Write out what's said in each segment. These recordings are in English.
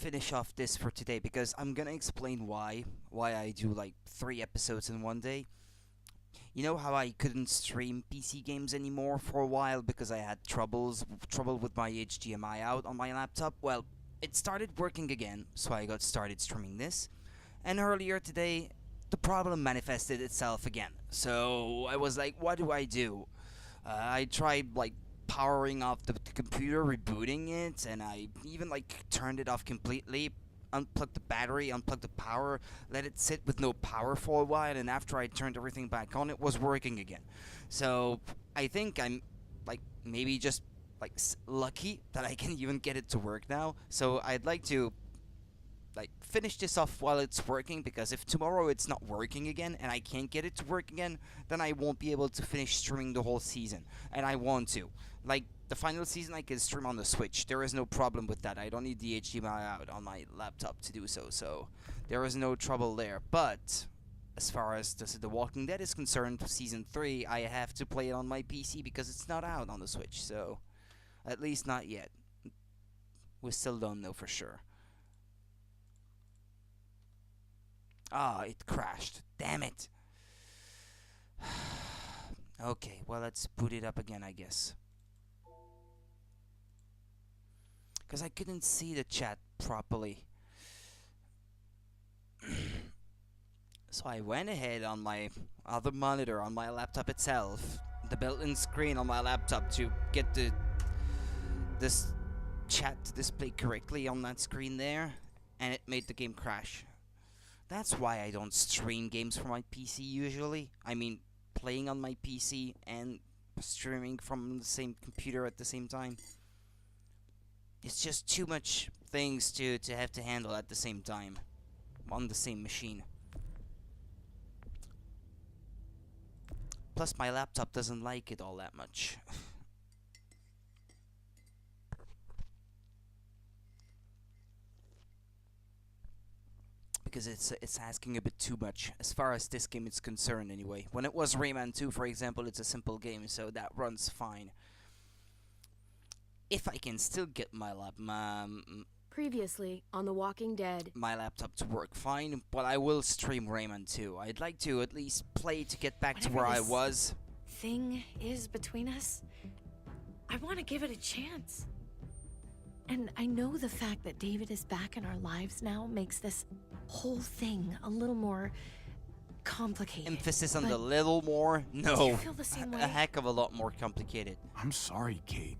finish off this for today because I'm gonna explain why I do like 3 episodes in one day. You know how I couldn't stream PC games anymore for a while because I had trouble with my HDMI out on my laptop? Well, it started working again, so I got started streaming this. And earlier today, the problem manifested itself again. So I was like, what do I do? I tried like powering off the computer, rebooting it, and I even like turned it off completely, unplugged the battery, unplugged the power, let it sit with no power for a while, and after I turned everything back on, it was working again. So I think I'm like maybe just like lucky that I can even get it to work now. So I'd like to like finish this off while it's working, because if tomorrow it's not working again and I can't get it to work again, then I won't be able to finish streaming the whole season, and I want to. Like the final season I can stream on the Switch. There is no problem with that. I don't need the HDMI out on my laptop to do so, so there is no trouble there. But as far as The Walking Dead is concerned, season 3, I have to play it on my PC because it's not out on the Switch, so at least not yet. We still don't know for sure. Ah, it crashed. Damn it. Okay, well, let's boot it up again, I guess. Because I couldn't see the chat properly. So I went ahead on my other monitor on my laptop itself, the built-in screen on my laptop, to get this chat to display correctly on that screen there, and it made the game crash. That's why I don't stream games from my PC usually. I mean, playing on my PC and streaming from the same computer at the same time. It's just too much things to have to handle at the same time on the same machine. Plus, my laptop doesn't like it all that much. Because it's asking a bit too much, as far as this game is concerned anyway. When it was Rayman 2, for example, it's a simple game, so that runs fine. If I can still get my Previously on The Walking Dead. my laptop to work fine, but I will stream Rayman 2. I'd like to at least play to get back to where I was. Thing is between us, I want to give it a chance. And I know the fact that David is back in our lives now makes this whole thing a little more complicated. Emphasis on the little more? No. Do you feel the same way? A heck of a lot more complicated. I'm sorry, Kate.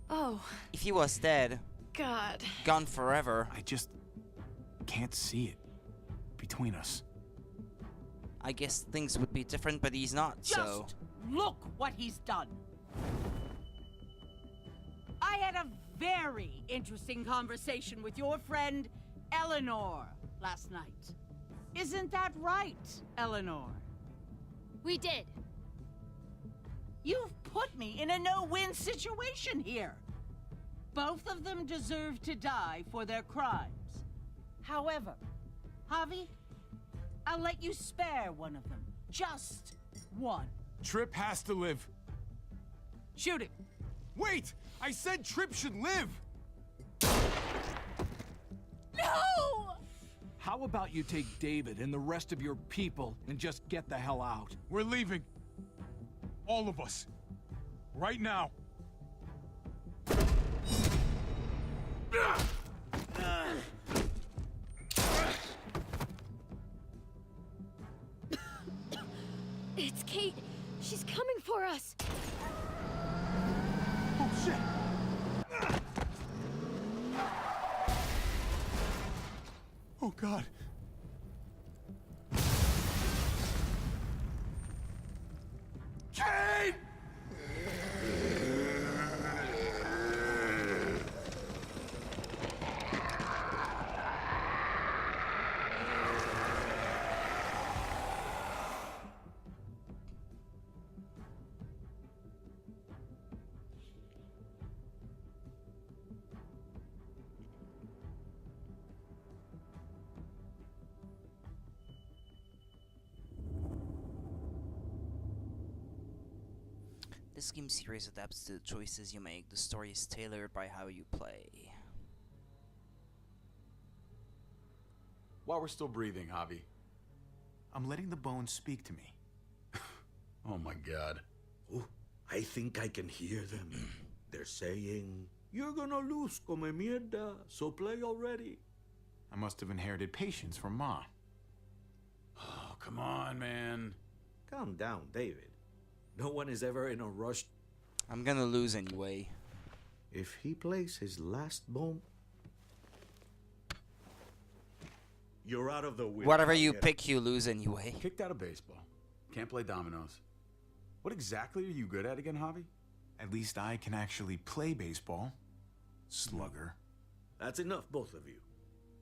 Oh. If he was dead, God. gone forever, I just can't see it between us. I guess things would be different, but he's not, so... Just look what he's done. I had a very interesting conversation with your friend Eleanor last night. Isn't that right, Eleanor? We did. You've put me in a no-win situation here. Both of them deserve to die for their crimes. However, Javi, I'll let you spare one of them. Just one. Trip has to live. Shoot him. Wait! I said Trip should live! No! How about you take David and the rest of your people and just get the hell out? We're leaving. All of us. Right now. It's Kate. She's coming for us. Oh, shit! Oh, God. Kate! This game series adapts to the choices you make. The story is tailored by how you play. While we're still breathing, Javi. I'm letting the bones speak to me. Oh my god. Oh, I think I can hear them. They're saying, "You're gonna lose, come mierda, so play already." I must have inherited patience from Ma. Oh, come on, man. Calm down, David. No one is ever in a rush. I'm gonna lose anyway. If he plays his last bone, you're out of the way. Whatever you pick, you lose anyway. Kicked out of baseball. Can't play dominoes. What exactly are you good at again, Javi? At least I can actually play baseball. Slugger. That's enough, both of you.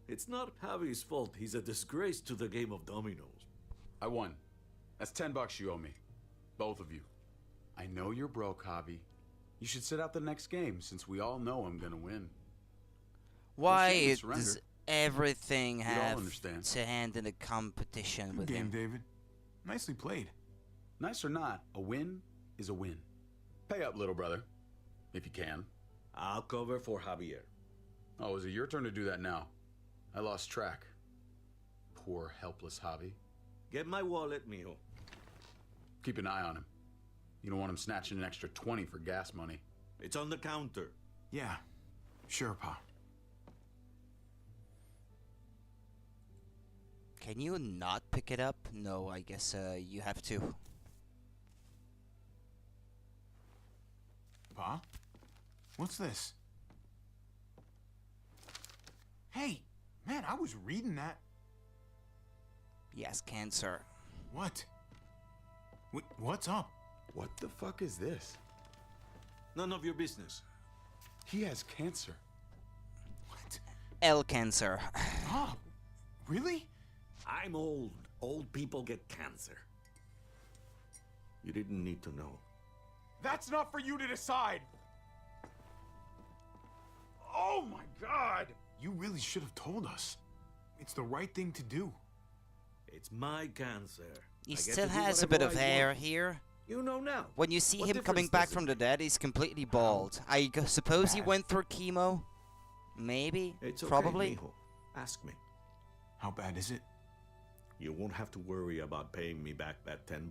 It's not Javi's fault. He's a disgrace to the game of dominoes. I won. That's $10 you owe me. Both of you. I know you're broke, Javi. You should sit out the next game, since we all know I'm gonna win. Why surrender. does everything all have understand. to hand in a competition Good with game, him? David. Nicely played. Nice or not, a win is a win. Pay up, little brother. If you can. I'll cover for Javier. Oh, is it your turn to do that now? I lost track. Poor, helpless Javi. Get my wallet, mijo. Keep an eye on him. You don't want him snatching an extra 20 for gas money. It's on the counter. Yeah. Sure, Pa. Can you not pick it up? No, I guess you have to. Pa? What's this? Hey, man, I was reading that. Yes, cancer. What? What's up? What the fuck is this? None of your business. He has cancer. What? L cancer. Pa? Really? I'm old. Old people get cancer. You didn't need to know. That's not for you to decide. Oh my god! You really should have told us. It's the right thing to do. It's my cancer. He I get still to do has a bit whatever of I hair want. here. You know now. When you see What him coming difference back does it from the make? dead, he's completely bald. I suppose he Bad. went through chemo? Maybe? It's okay, Probably? mijo. Ask me. How bad is it? You won't have to worry about paying me back that $10.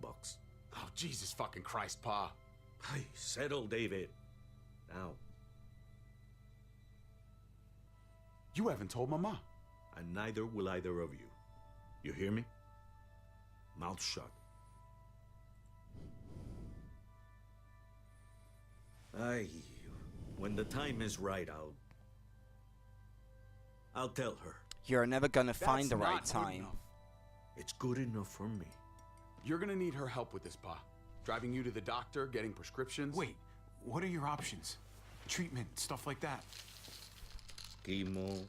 Oh, Jesus fucking Christ, Pa. Hey, settle, David. Now, You haven't told Mama. and neither will either of you. You hear me? Mouth shut. Aye, when the time is right, I'll tell her. You're never gonna find the That's right not good time. enough. It's good enough for me. You're gonna need her help with this, Pa. Driving you to the doctor, getting prescriptions. Wait, what are your options? Treatment, stuff like that. Chemo,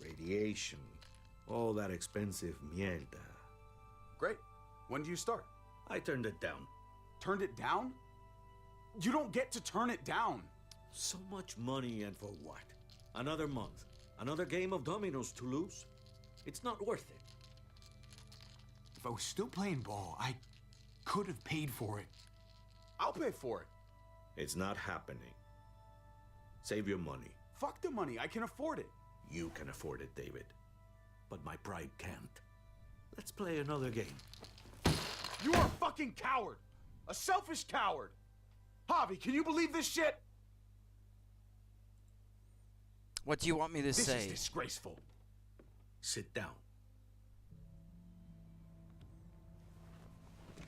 radiation, all that expensive mierda. Great. When do you start? I turned it down. Turned it down? You don't get to turn it down. So much money, and for what? Another month. Another game of dominoes to lose? It's not worth it. If I was still playing ball, I could have paid for it. I'll pay for it. It's not happening. Save your money. Fuck the money. I can afford it. You can afford it, David. But my pride can't. Let's play another game. You are a fucking coward! A selfish coward! Javi, can you believe this shit? What do you want me to This say? is disgraceful. Sit down.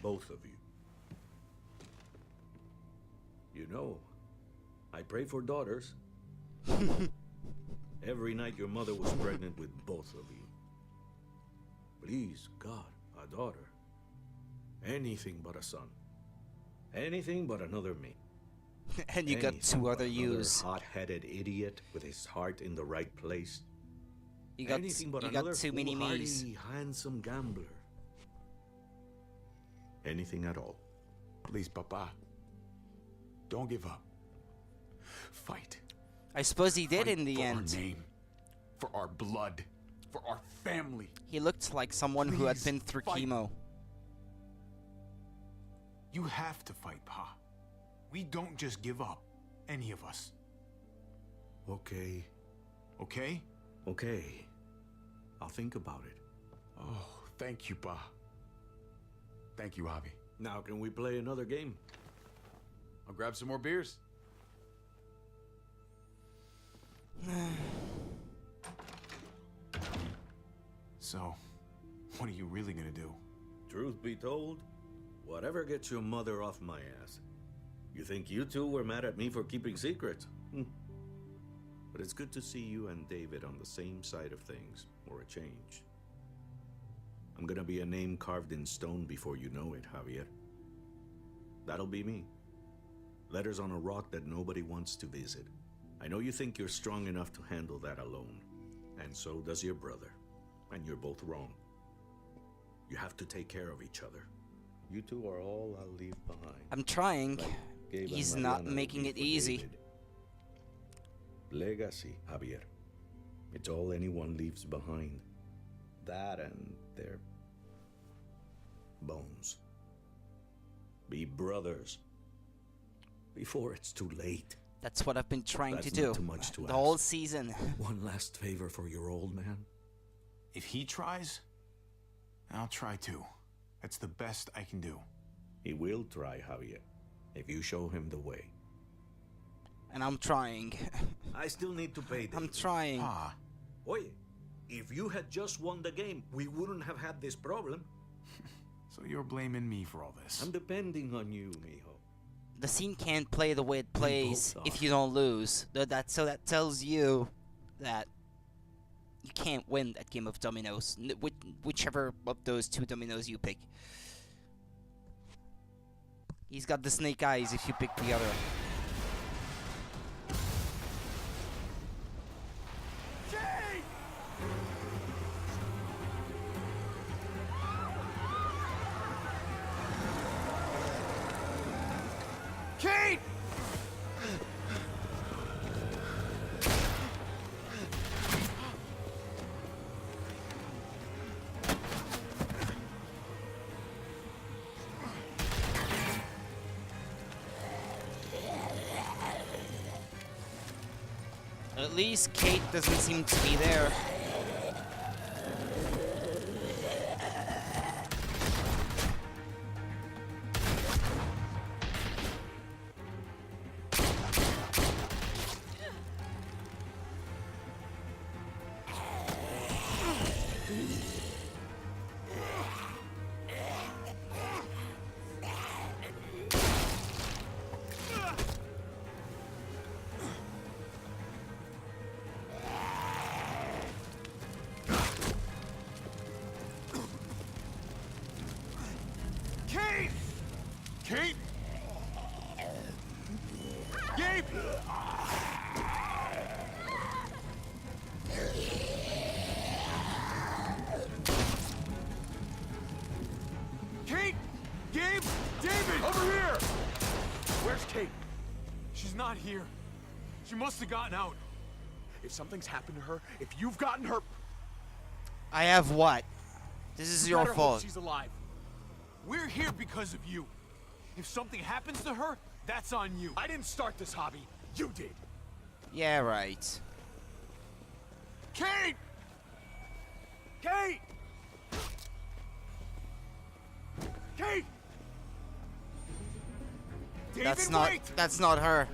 Both of you. You know, I pray for daughters. Every night your mother was pregnant with both of you. Please, God, a daughter. Anything but a son. Anything but another me. And you got Anything two but other another yous. hot-headed idiot with his heart in the right place. You got Anything but you another got too many me's. foolhardy, handsome gambler. Anything at all. Please, Papa. Don't give up. Fight. I suppose he did Fight in the for end. our name, for our blood, for our family. He looked like someone who had Please, been through fight. chemo. You have to fight, Pa. We don't just give up. Any of us. Okay. Okay? Okay. I'll think about it. Oh, thank you, Pa. Thank you, Javi. Now, can we play another game? I'll grab some more beers. So, what are you really gonna do? Truth be told, whatever gets your mother off my ass. You think you two were mad at me for keeping secrets? But it's good to see you and David on the same side of things, for a change. I'm gonna be a name carved in stone before you know it, Javier. That'll be me. Letters on a rock that nobody wants to visit. I know you think you're strong enough to handle that alone. And so does your brother. And you're both wrong. You have to take care of each other. You two are all I'll leave behind. I'm trying. Like Gabe and He's not Mariana making will it be for easy. David. Legacy, Javier. It's all anyone leaves behind. That and their bones. Be brothers before it's too late. That's what I've been trying That's to not do too much to the ask. whole season. One last favor for your old man. If he tries, I'll try too. That's the best I can do. He will try, Javier, if you show him the way. And I'm trying. I still need to pay I'm David. trying. Pa, Oye, if you had just won the game, we wouldn't have had this problem. so you're blaming me for all this? I'm depending on you, mijo. The scene can't play the way it plays both if are. you don't lose. So that tells you that you can't win that game of dominoes. Whichever of those two dominoes you pick. He's got the snake eyes if you pick the other. Kate! At least Kate doesn't seem to be there. Kate! Kate! Gabe! Kate! Gabe! David! Over here! Where's Kate? She's not here. She must have gotten out. If something's happened to her, if you've gotten her... I have what? This is your better hope fault. she's alive. We're here because of you. If something happens to her, that's on you. I didn't start this hobby. You did. Yeah, right. Kate! Kate! Kate! David, wait! That's not her.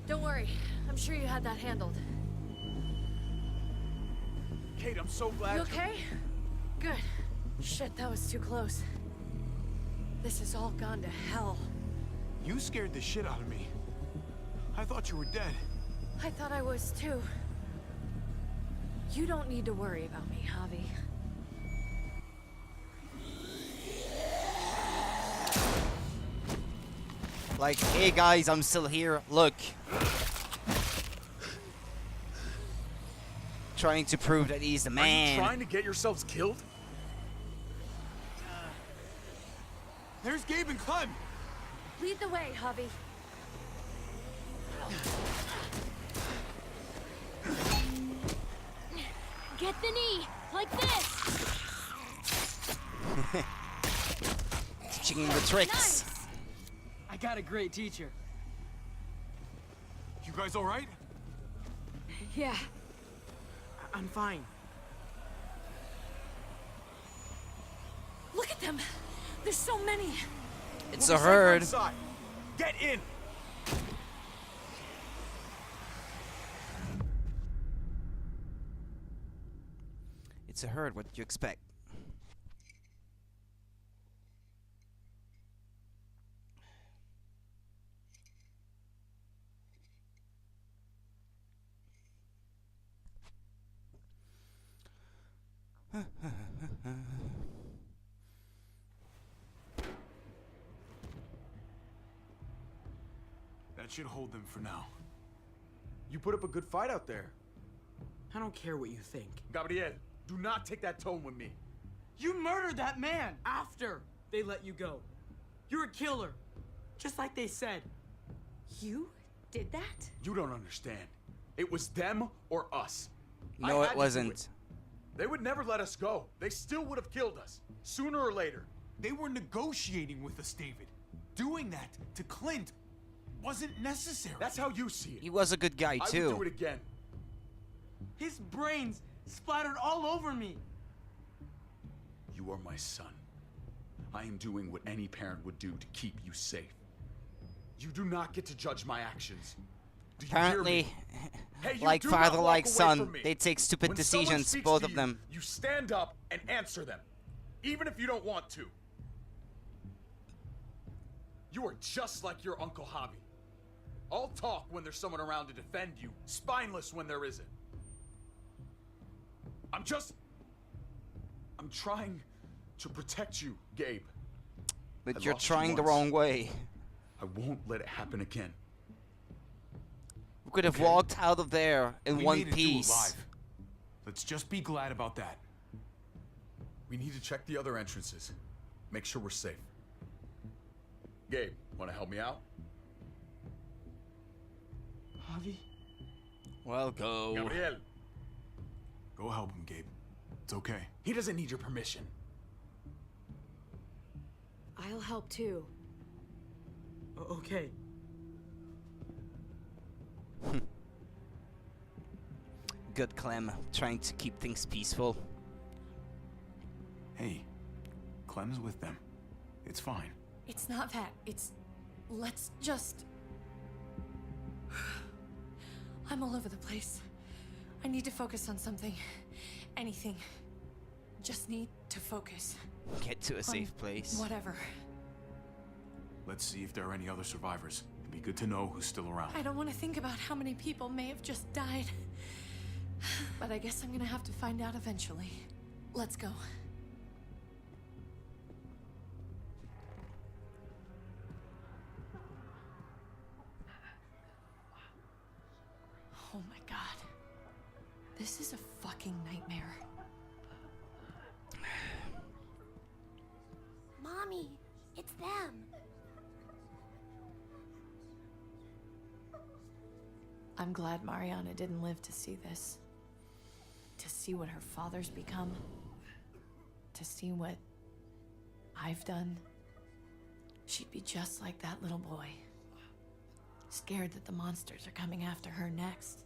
Don't worry. I'm sure you had that handled. Kate, I'm so glad You okay? Good. Shit, that was too close. This has all gone to hell. You scared the shit out of me. I thought you were dead. I thought I was too. You don't need to worry about me, Javi. Like, hey guys, I'm still here. Look. Trying to prove that he's the Are you man. trying to get yourselves killed? There's Gabe and Clem. Lead the way, Javi. Get the knee, like this. Teaching him the tricks. Nice. I got a great teacher. You guys all right? Yeah. I'm fine. Look at them. There's so many. It's We'll a be safer herd. inside. Get in. It's a herd. What do you expect? That should hold them for now. You put up a good fight out there. I don't care what you think. Gabriel, do not take that tone with me. You murdered that man after they let you go. You're a killer, just like they said. You did that? You don't understand. It was them or us. I No, had it to do wasn't. it. They would never let us go. They still would have killed us, sooner or later. They were negotiating with us, David. Doing that to Clint wasn't necessary. That's how you see it. He was a good guy I too. would do it again. His brains splattered all over me. You are my son. I am doing what any parent would do to keep you safe. You do not get to judge my actions. Do you hear Apparently, me? Hey, you like do not father, walk like away son, from me. they take stupid When someone decisions, speaks both to of you, them. You stand up and answer them, even if you don't want to. You are just like your Uncle Javi. All talk when there's someone around to defend you, spineless when there isn't. I'm trying to protect you, Gabe. But I you're lost you trying the once. wrong way. I won't let it happen again. We could have Okay. walked out of there in We one made it through piece. alive. Let's just be glad about that. We need to check the other entrances. Make sure we're safe. Gabe, want to help me out? Javi? Well, go. Gabriel, Go help him, Gabe. It's okay. he doesn't need your permission. I'll help too. Okay. Good Clem, trying to keep things peaceful. Hey, Clem's with them. It's fine. It's not that. It's... Let's just... I'm all over the place. I need to focus on something. Anything. Just need to focus. Get to a on safe place. Whatever. Let's see if there are any other survivors. It'd be good to know who's still around. I don't want to think about how many people may have just died. But I guess I'm gonna have to find out eventually. Let's go. Oh my god. This is a fucking nightmare. Mommy, it's them. I'm glad Mariana didn't live to see this. To see what her father's become. To see what I've done. She'd be just like that little boy. Scared that the monsters are coming after her next.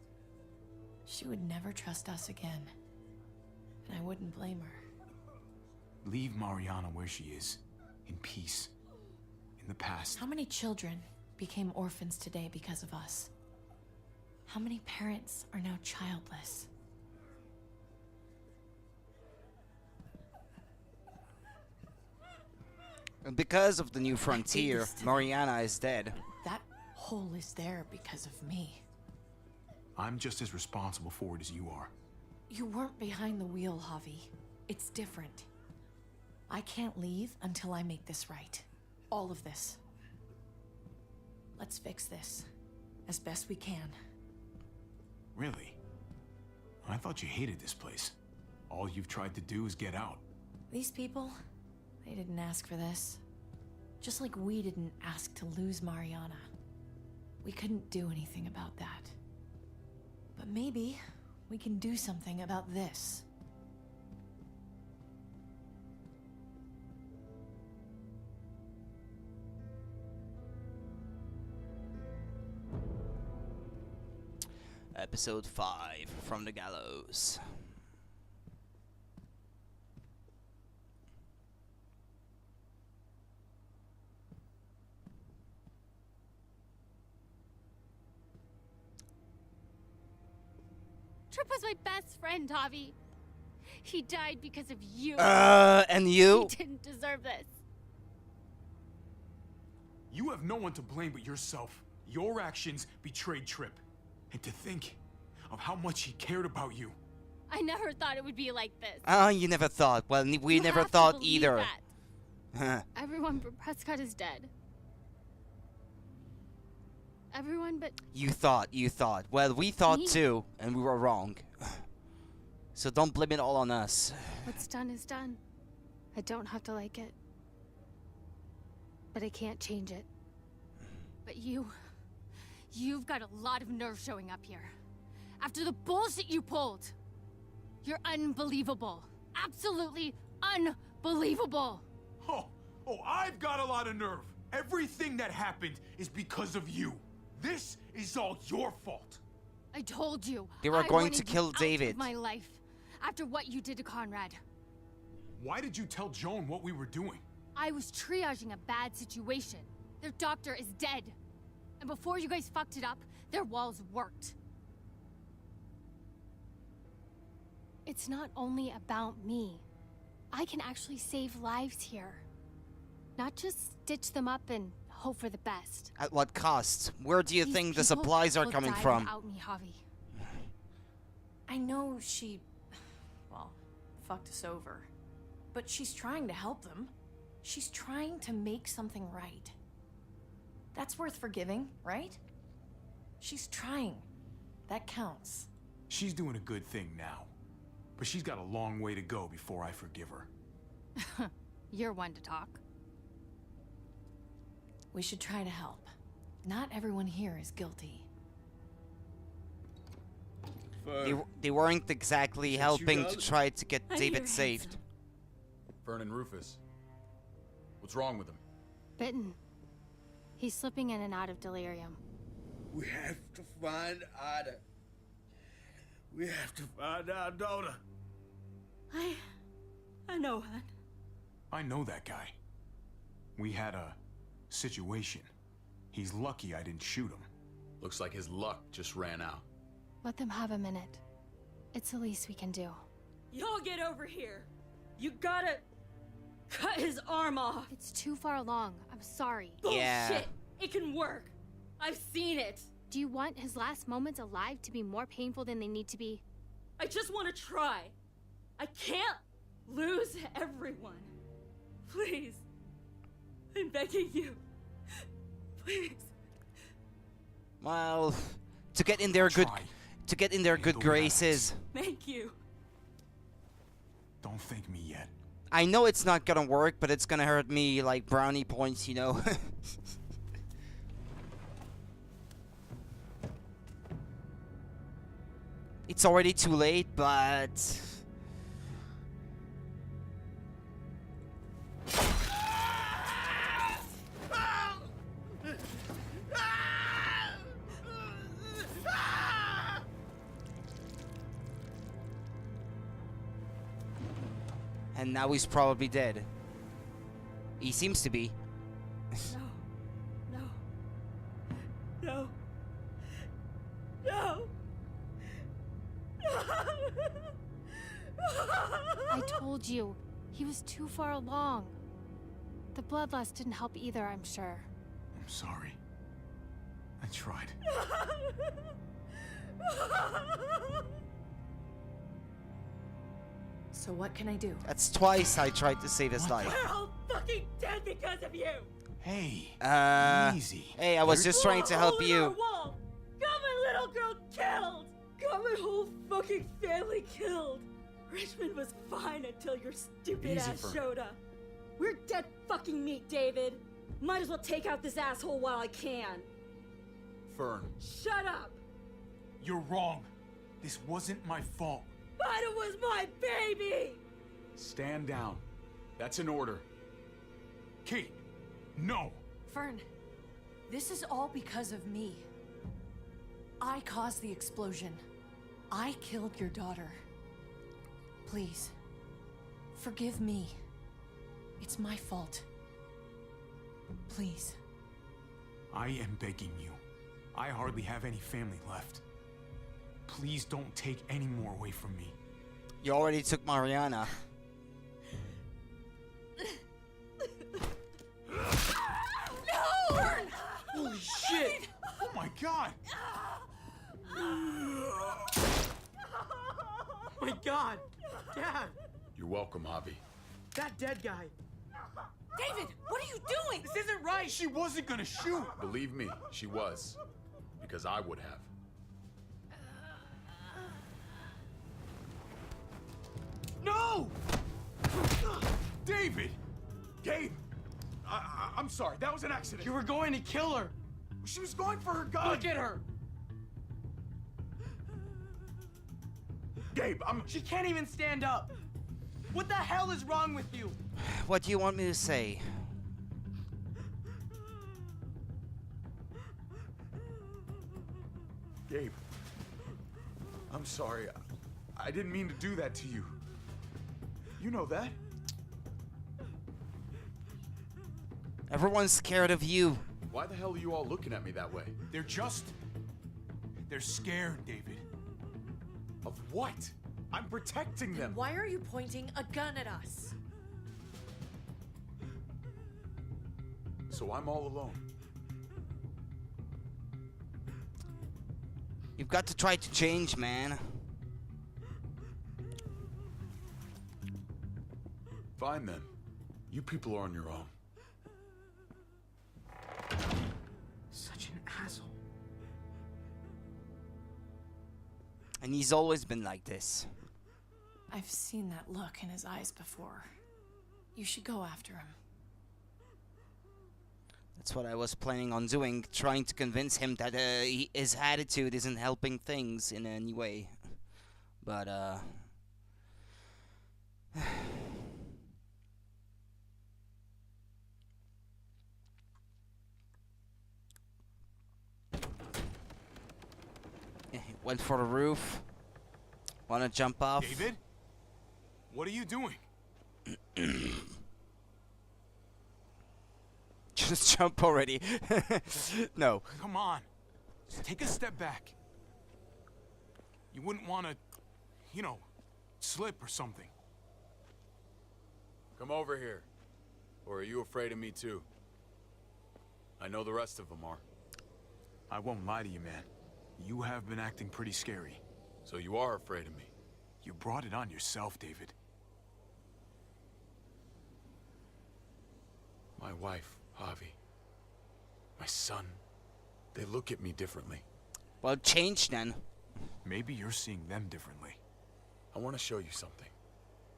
She would never trust us again. And I wouldn't blame her. Leave Mariana where she is. In peace. In the past. How many children became orphans today because of us? How many parents are now childless? And because of the new frontier, biggest- Mariana is dead. That hole is there because of me. I'm just as responsible for it as you are. You weren't behind the wheel, Javi. It's different. I can't leave until I make this right. All of this. Let's fix this. As best we can. Really? I thought you hated this place. All you've tried to do is get out. These people, they didn't ask for this. Just like we didn't ask to lose Mariana. We couldn't do anything about that. But maybe we can do something about this. Episode 5 from the Gallows. Trip was my best friend, Javi. He died because of you. And you? He didn't deserve this. You have no one to blame but yourself. Your actions betrayed Trip. And to think of how much he cared about you. I never thought it would be like this. You never thought. Well, we You never have to thought believe either. that. Everyone but Prescott is dead. Everyone but... You thought. Well, we thought Me? too, and we were wrong. So don't blame it all on us. What's done is done. I don't have to like it. But I can't change it. But you've got a lot of nerve showing up here. After the bullshit you pulled. You're unbelievable. Absolutely unbelievable. Oh, I've got a lot of nerve. Everything that happened is because of you. This is all your fault. I told you. They were I going wanted to you kill out David. of my life. After what you did to Conrad. Why did you tell Joan what we were doing? I was triaging a bad situation. Their doctor is dead. And before you guys fucked it up, their walls worked. It's not only about me. I can actually save lives here. Not just stitch them up and hope for the best. At what cost? Where do you These think the people supplies are will coming die from? without me, Javi. I know she, well, fucked us over. But she's trying to help them. She's trying to make something right. That's worth forgiving, right? She's trying. That counts. She's doing a good thing now. But she's got a long way to go before I forgive her. You're one to talk. We should try to help. Not everyone here is guilty. They weren't exactly helping to try to get David saved. Fern and Rufus. What's wrong with him? Bitten. He's slipping in and out of delirium. We have to find Ada. We have to find our daughter. I know, hon. I know that guy. We had a situation. He's lucky I didn't shoot him. Looks like his luck just ran out. Let them have a minute. It's the least we can do. Y'all get over here. You gotta cut his arm off. It's too far along. I'm sorry. Yeah. Bullshit. It can work. I've seen it. Do you want his last moments alive to be more painful than they need to be? I just want to try. I can't lose everyone. Please. I'm begging you. Please. Well, to get in their good graces. Thank you. Don't thank me yet. I know it's not gonna work, but it's gonna hurt me like brownie points, you know. It's already too late, but and now he's probably dead. He seems to be. No. No. No. I told you. He was too far along. The bloodlust didn't help either, I'm sure. I'm sorry. I tried. So what can I do? That's twice I tried to save his life. We're all fucking dead because of you. Hey, easy. Hey, I was just trying to help Hole in you. our wall. Got my little girl killed. Got my whole fucking family killed. Richmond was fine until your stupid Easy, ass Fern. showed up. We're dead fucking meat, David. Might as well take out this asshole while I can. Fern. Shut up. You're wrong. This wasn't my fault. But it was my baby. Stand down. That's an order. Kate, no. Fern, this is all because of me. I caused the explosion. I killed your daughter. Please, forgive me. It's my fault. Please. I am begging you. I hardly have any family left. Please don't take any more away from me. You already took Mariana. No! Holy shit! Oh my god! Oh my god! Dad! You're welcome, Javi. That dead guy! David, what are you doing? This isn't right! She wasn't gonna shoot! Believe me, she was. Because I would have. No! David! Gabe! I'm sorry, that was an accident. You were going to kill her! She was going for her gun! Look at her! Gabe, She can't even stand up! What the hell is wrong with you? What do you want me to say? Gabe. I'm sorry. I didn't mean to do that to you. You know that. Everyone's scared of you. Why the hell are you all looking at me that way? They're scared, David. Of what? I'm protecting them. Why are you pointing a gun at us? So I'm all alone. You've got to try to change, man. Fine then. You people are on your own. Such an asshole. And he's always been like this. I've seen that look in his eyes before. You should go after him. That's what I was planning on doing, trying to convince him that his attitude isn't helping things in any way. But, went for the roof. Wanna jump off? David? What are you doing? Just jump already. No. Come on. Just take a step back. You wouldn't want to, slip or something. Come over here. Or are you afraid of me too? I know the rest of them are. I won't lie to you, man. You have been acting pretty scary. So you are afraid of me. You brought it on yourself, David. My wife, Javi. My son. They look at me differently. Well, change then. Maybe you're seeing them differently. I want to show you something.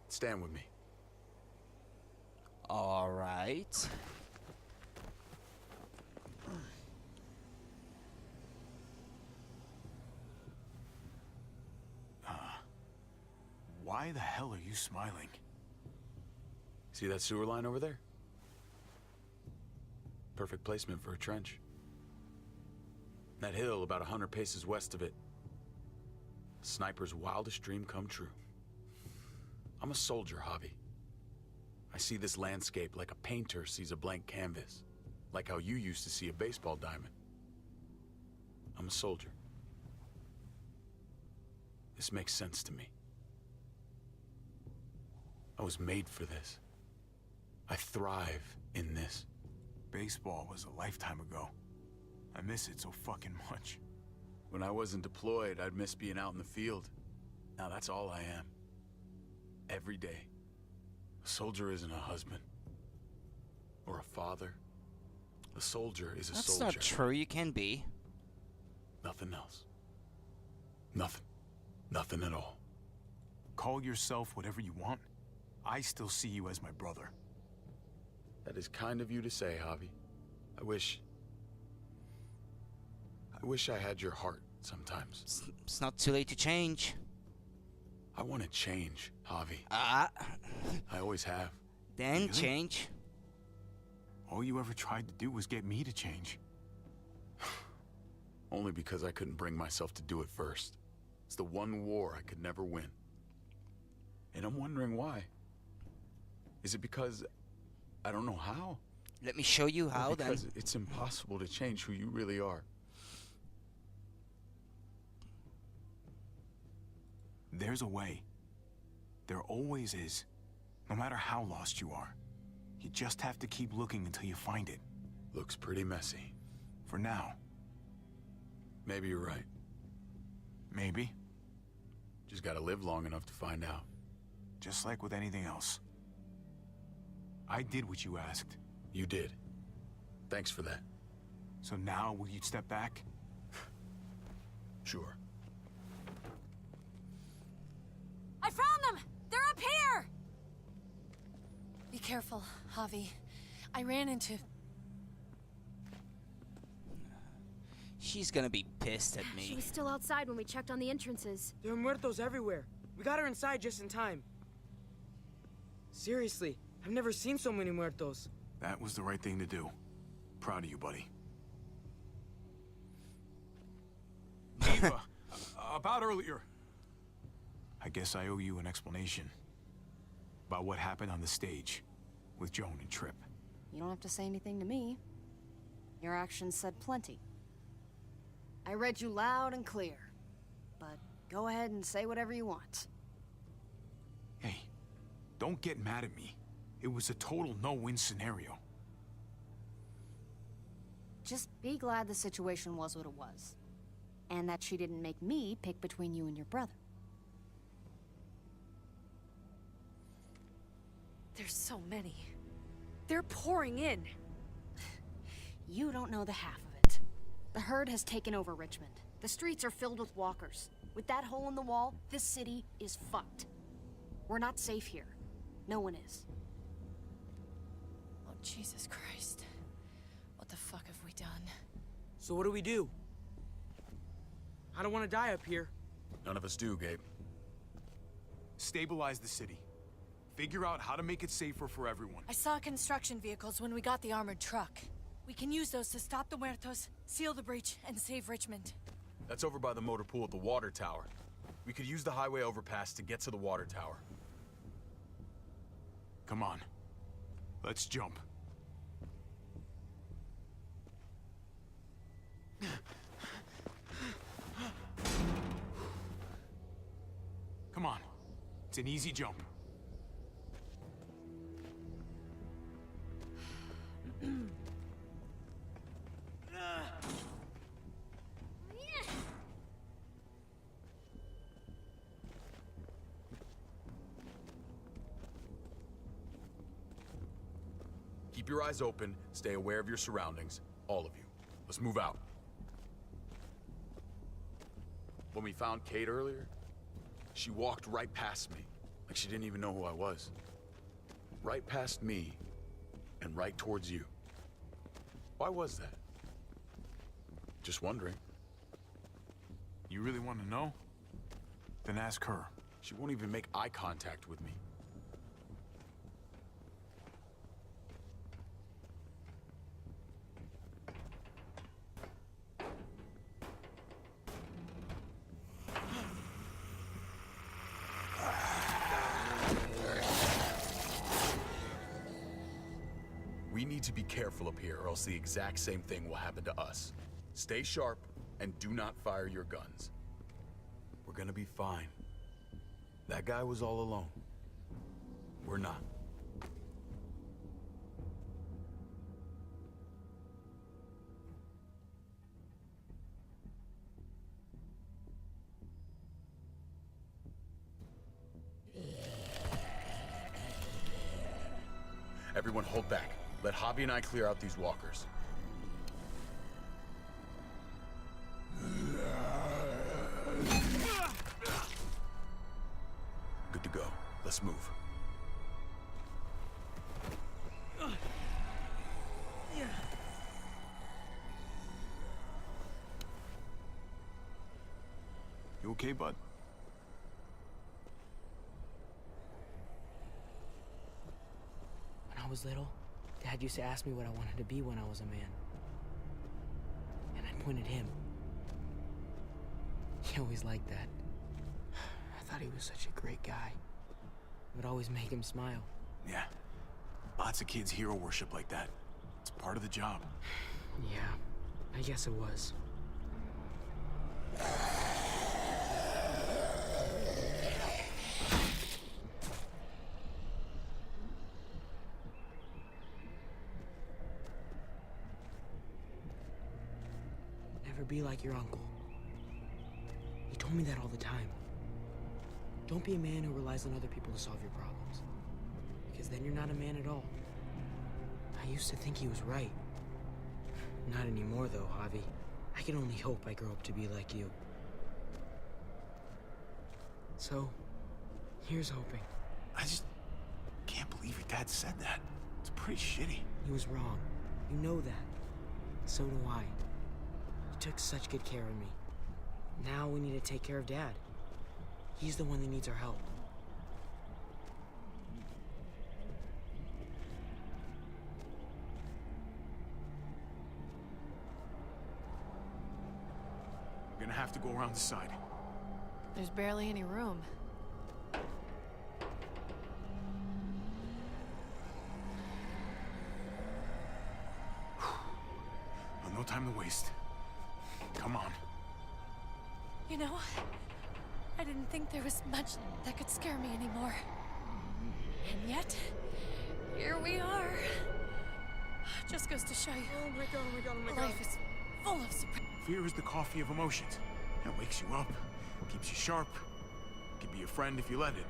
Stand with me. Alright. Why the hell are you smiling? See that sewer line over there? Perfect placement for a trench. That hill about 100 paces west of it. Sniper's wildest dream come true. I'm a soldier, Javi. I see this landscape like a painter sees a blank canvas. Like how you used to see a baseball diamond. I'm a soldier. This makes sense to me. I was made for this. I thrive in this. Baseball was a lifetime ago. I miss it so fucking much. When I wasn't deployed, I'd miss being out in the field. Now that's all I am. Every day. A soldier isn't a husband. Or a father. A soldier is a That's soldier. not true, you can be. Nothing else. Nothing. Nothing at all. Call yourself whatever you want. I still see you as my brother. That is kind of you to say, Javi. I wish I had your heart sometimes. It's not too late to change. I want to change, Javi. Ah. I always have. Then Really? change. All you ever tried to do was get me to change. Only because I couldn't bring myself to do it first. It's the one war I could never win. And I'm wondering why. Is it because I don't know how? Let me show you how, Or then. because it's impossible to change who you really are. There's a way. There always is. No matter how lost you are. You just have to keep looking until you find it. Looks pretty messy. For now. Maybe you're right. Maybe. Just gotta live long enough to find out. Just like with anything else. I did what you asked. You did. Thanks for that. So now, will you step back? Sure. I found them! They're up here! Be careful, Javi. I ran into... She's gonna be pissed at She me. was still outside when we checked on the entrances. There are muertos everywhere. We got her inside just in time. Seriously, I've never seen so many muertos. That was the right thing to do. Proud of you, buddy. Eva, about earlier. I guess I owe you an explanation. About what happened on the stage with Joan and Tripp. You don't have to say anything to me. Your actions said plenty. I read you loud and clear. But go ahead and say whatever you want. Hey, don't get mad at me. It was a total no-win scenario. Just be glad the situation was what it was. And that she didn't make me pick between you and your brother. There's so many. They're pouring in. You don't know the half of it. The herd has taken over Richmond. The streets are filled with walkers. With that hole in the wall, this city is fucked. We're not safe here. No one is. Oh, Jesus Christ. What the fuck have we done? So what do we do? I don't want to die up here. None of us do, Gabe. Stabilize the city. Figure out how to make it safer for everyone. I saw construction vehicles when we got the armored truck. We can use those to stop the muertos, seal the breach, and save Richmond. That's over by the motor pool at the water tower. We could use the highway overpass to get to the water tower. Come on. Let's jump. Come on. It's an easy jump. Keep your eyes open, stay aware of your surroundings, all of you. Let's move out. When we found Kate earlier, she walked right past me, like she didn't even know who I was. Right past me, and right towards you. Why was that? Just wondering. You really want to know? Then ask her. She won't even make eye contact with me. We need to be careful up here, or else the exact same thing will happen to us. Stay sharp, and do not fire your guns. We're gonna be fine. That guy was all alone. We're not. Everyone hold back. Let Javi and I clear out these walkers. Good to go. Let's move. You okay, bud? When I was little, Dad used to ask me what I wanted to be when I was a man. And I pointed him. He always liked that. I thought he was such a great guy. Would always make him smile. Yeah. Lots of kids hero worship like that. It's part of the job. Yeah, I guess it was. Never be like your uncle. He told me that all the time. Don't be a man who relies on other people to solve your problems. Because then you're not a man at all. I used to think he was right. Not anymore, though, Javi. I can only hope I grow up to be like you. So, here's hoping. I just can't believe your dad said that. It's pretty shitty. He was wrong. You know that. So do I. He took such good care of me. Now we need to take care of Dad. He's the one that needs our help. We're gonna have to go around the side. There's barely any room. Well, no time to waste. Come on. You know, I didn't think there was much that could scare me anymore. And yet, here we are. Just goes to show you. Oh my god, oh my god, oh my god. Life is full of surprises. Fear is the coffee of emotions. It wakes you up, keeps you sharp, can be a friend if you let it.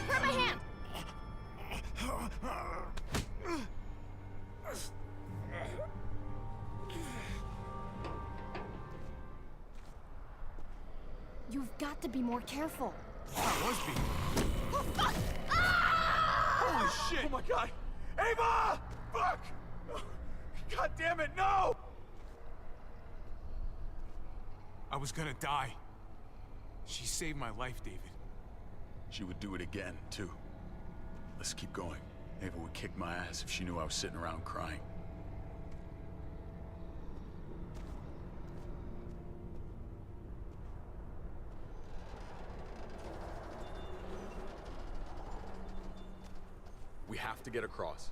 Grab my hand! You've got to be more careful. I was being... Oh, fuck! Holy shit! Oh my god! Ava! Fuck! God damn it, no! I was gonna die. She saved my life, David. She would do it again, too. Let's keep going. Ava would kick my ass if she knew I was sitting around crying. We have to get across.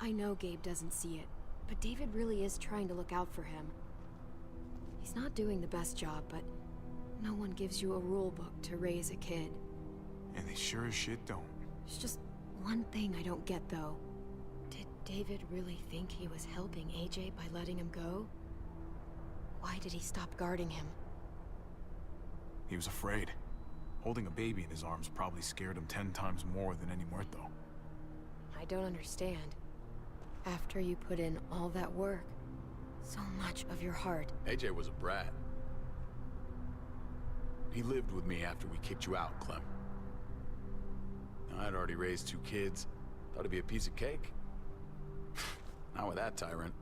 I know Gabe doesn't see it, but David really is trying to look out for him. He's not doing the best job, but no one gives you a rule book to raise a kid. And they sure as shit don't. There's just one thing I don't get, though. Did David really think he was helping AJ by letting him go? Why did he stop guarding him? He was afraid. Holding a baby in his arms probably scared him 10 times more than any muerto. I don't understand. After you put in all that work, so much of your heart. AJ was a brat. He lived with me after we kicked you out, Clem. I'd already raised 2 kids. Thought it'd be a piece of cake. Not with that tyrant.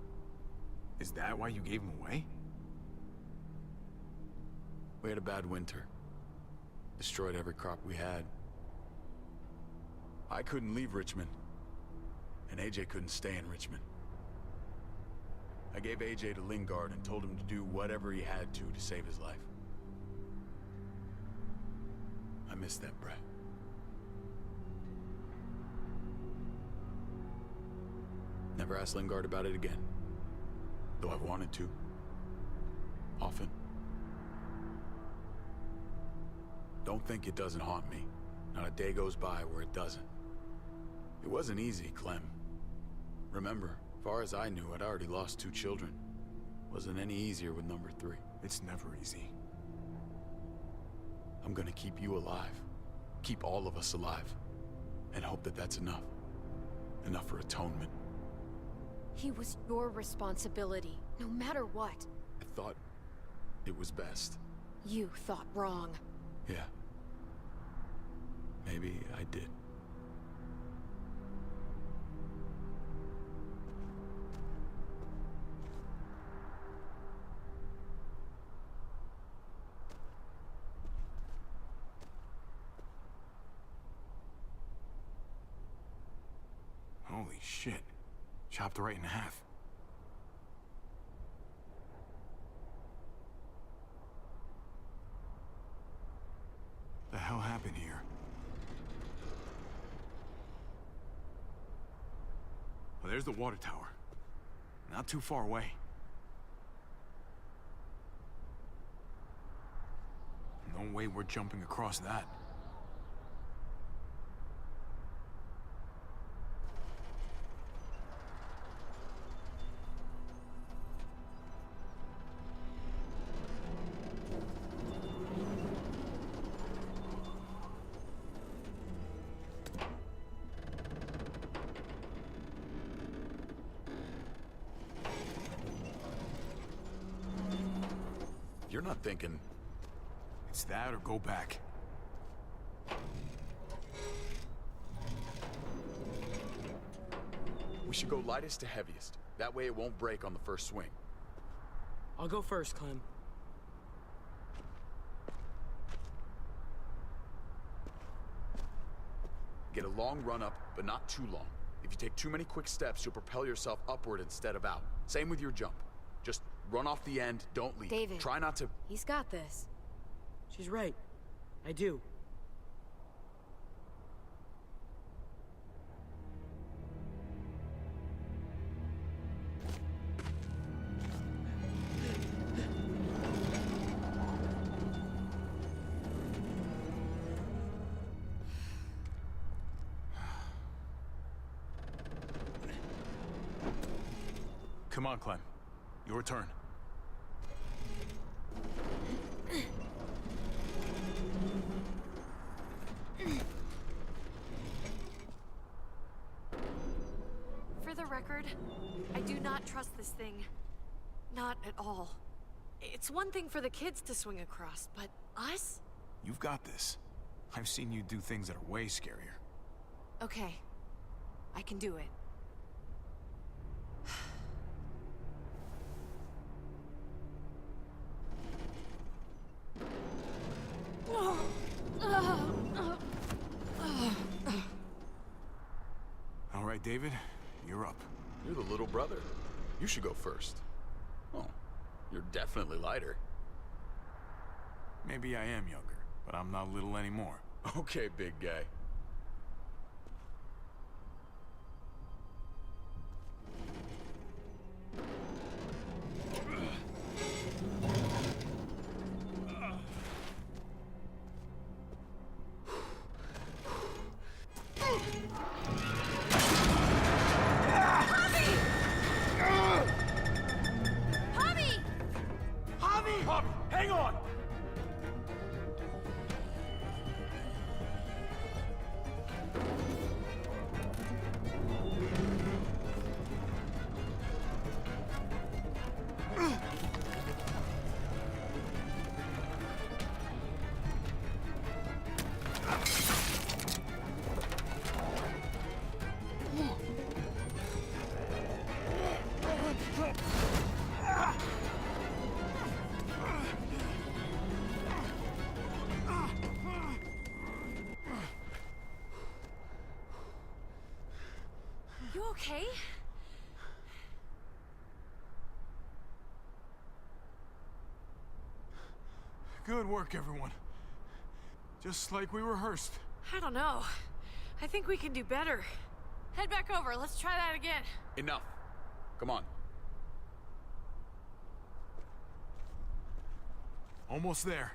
Is that why you gave him away? We had a bad winter. Destroyed every crop we had. I couldn't leave Richmond. And AJ couldn't stay in Richmond. I gave AJ to Lingard and told him to do whatever he had to save his life. I miss that brat. Never asked Lingard about it again. Though I've wanted to. Often. Don't think it doesn't haunt me. Not a day goes by where it doesn't. It wasn't easy, Clem. Remember, far as I knew, I'd already lost 2 children. Wasn't any easier with number 3. It's never easy. I'm gonna keep you alive. Keep all of us alive. And hope that that's enough. Enough for atonement. He was your responsibility, no matter what. I thought it was best. You thought wrong. Yeah. Maybe I did. Holy shit. Chopped right in half. The hell happened here? Well, there's the water tower. Not too far away. No way we're jumping across that. You're not thinking... It's that or go back. We should go lightest to heaviest. That way it won't break on the first swing. I'll go first, Clem. Get a long run up, but not too long. If you take too many quick steps, you'll propel yourself upward instead of out. Same with your jump. Just run off the end, don't leave. David. Try not to... He's got this. She's right. I do. Come on, Clem. Your turn. For the record, I do not trust this thing. Not at all. It's one thing for the kids to swing across, but us? You've got this. I've seen you do things that are way scarier. Okay. I can do it. All right, David, you're up. You're the little brother. You should go first. Oh, you're definitely lighter. Maybe I am younger, but I'm not little anymore. Okay, big guy. Javi, hang on! You okay? Good work, everyone. Just like we rehearsed. I don't know. I think we can do better. Head back over. Let's try that again. Enough. Come on. Almost there.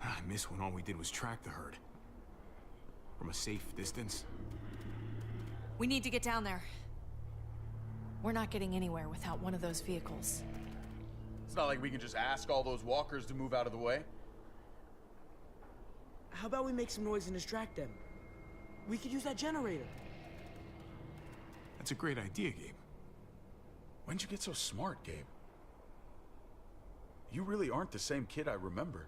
I miss when all we did was track the herd. From a safe distance. We need to get down there. We're not getting anywhere without one of those vehicles. It's not like we can just ask all those walkers to move out of the way. How about we make some noise and distract them? We could use that generator. That's a great idea, Gabe. When'd you get so smart, Gabe? You really aren't the same kid I remember.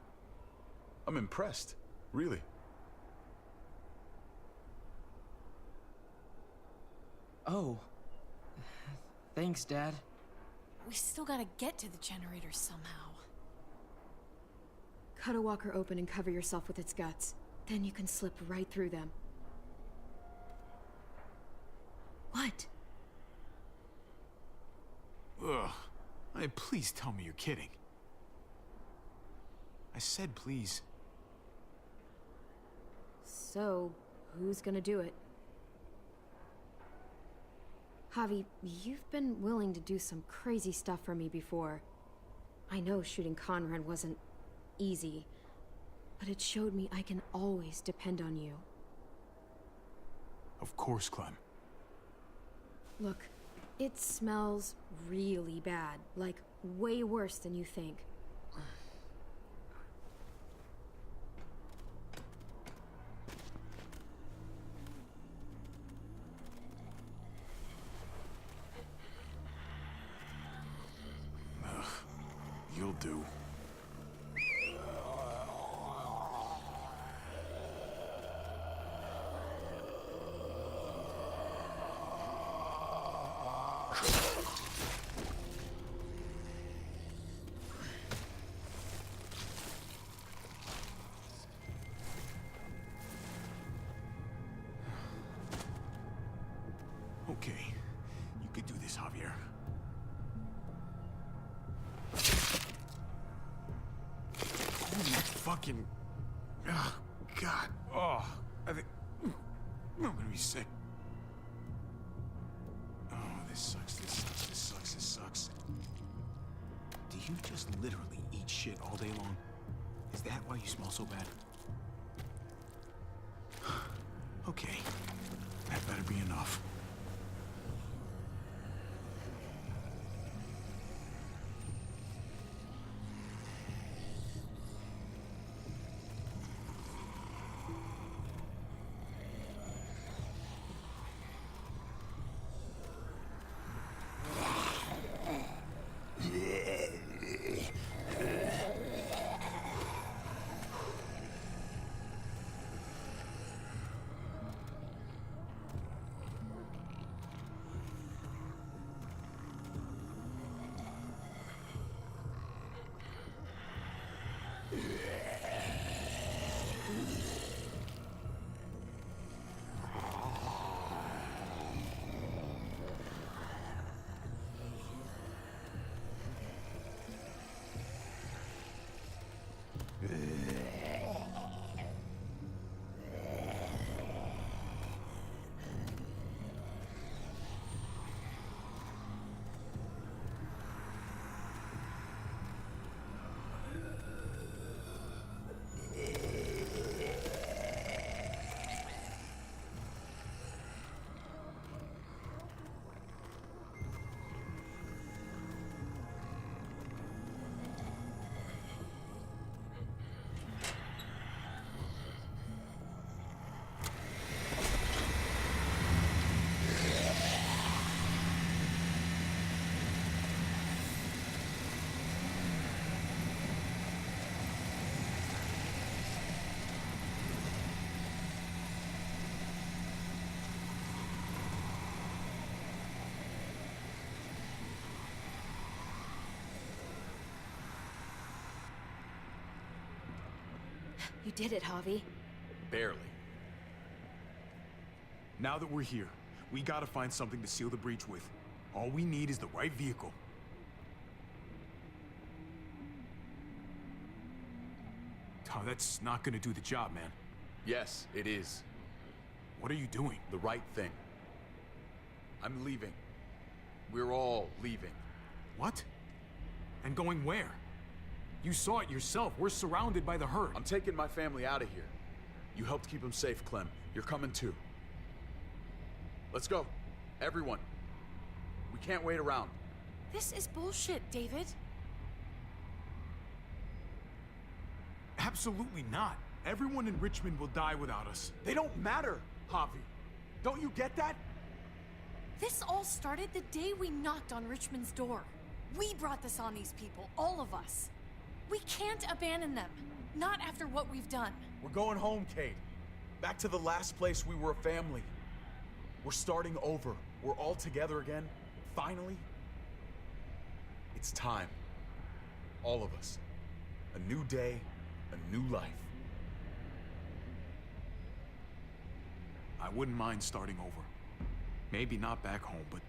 I'm impressed, really. Oh. Thanks, Dad. We still gotta get to the generator somehow. Cut a walker open and cover yourself with its guts. Then you can slip right through them. What? Ugh. Please tell me you're kidding. I said please. So, who's gonna do it? Javi, you've been willing to do some crazy stuff for me before. I know shooting Conrad wasn't easy, but it showed me I can always depend on you. Of course, Clem. Look, it smells really bad, like way worse than you think. You'll do. Okay, you could do this, Javier. Holy fucking... Oh, God. Oh, I think... I'm gonna be sick. Oh, this sucks, this sucks, this sucks, this sucks. Do you just literally eat shit all day long? Is that why you smell so bad? Okay, that better be enough. You did it, Javi. Barely. Now that we're here, we gotta find something to seal the breach with. All we need is the right vehicle. Oh, that's not gonna do the job, man. Yes, it is. What are you doing? The right thing. I'm leaving. We're all leaving. What? And going where? You saw it yourself. We're surrounded by the herd. I'm taking my family out of here. You helped keep them safe, Clem. You're coming too. Let's go. Everyone. We can't wait around. This is bullshit, David. Absolutely not. Everyone in Richmond will die without us. They don't matter, Javi. Don't you get that? This all started the day we knocked on Richmond's door. We brought this on these people, all of us. We can't abandon them. Not after what we've done. We're going home, Kate. Back to the last place we were a family. We're starting over. We're all together again. Finally. It's time. All of us. A new day, a new life. I wouldn't mind starting over. Maybe not back home, but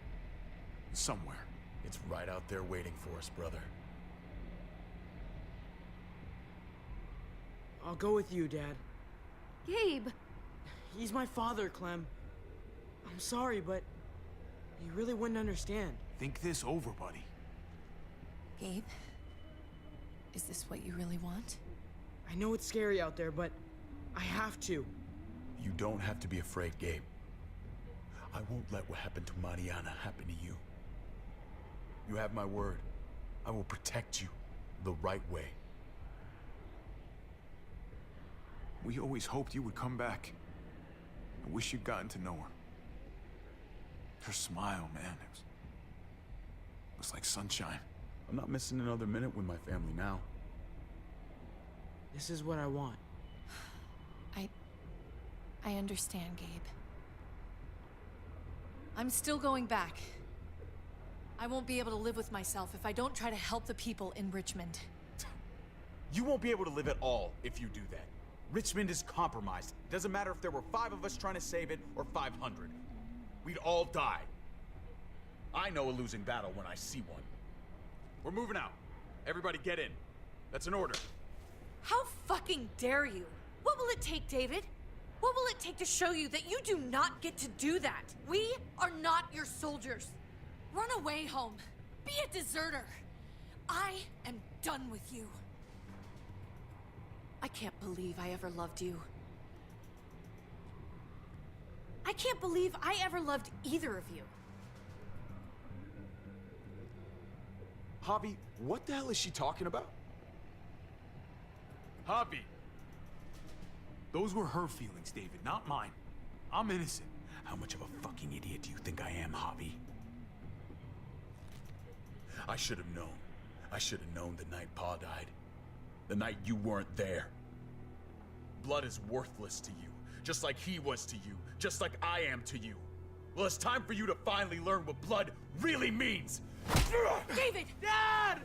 somewhere. It's right out there waiting for us, brother. I'll go with you, Dad. Gabe! He's my father, Clem. I'm sorry, but you really wouldn't understand. Think this over, buddy. Gabe? Is this what you really want? I know it's scary out there, but I have to. You don't have to be afraid, Gabe. I won't let what happened to Mariana happen to you. You have my word. I will protect you the right way. We always hoped you would come back. I wish you'd gotten to know her. Her smile, man, it was like sunshine. I'm not missing another minute with my family now. This is what I want. I understand, Gabe. I'm still going back. I won't be able to live with myself if I don't try to help the people in Richmond. You won't be able to live at all if you do that. Richmond is compromised. Doesn't matter if there were 5 of us trying to save it or 500. We'd all die. I know a losing battle when I see one. We're moving out. Everybody get in. That's an order. How fucking dare you? What will it take, David? What will it take to show you that you do not get to do that? We are not your soldiers. Run away home. Be a deserter. I am done with you. I can't believe I ever loved you. I can't believe I ever loved either of you. Javi, what the hell is she talking about? Javi! Those were her feelings, David, not mine. I'm innocent. How much of a fucking idiot do you think I am, Javi? I should have known. I should have known the night Pa died. The night you weren't there. Blood is worthless to you, just like he was to you, just like I am to you. Well, it's time for you to finally learn what blood really means. David! Dad!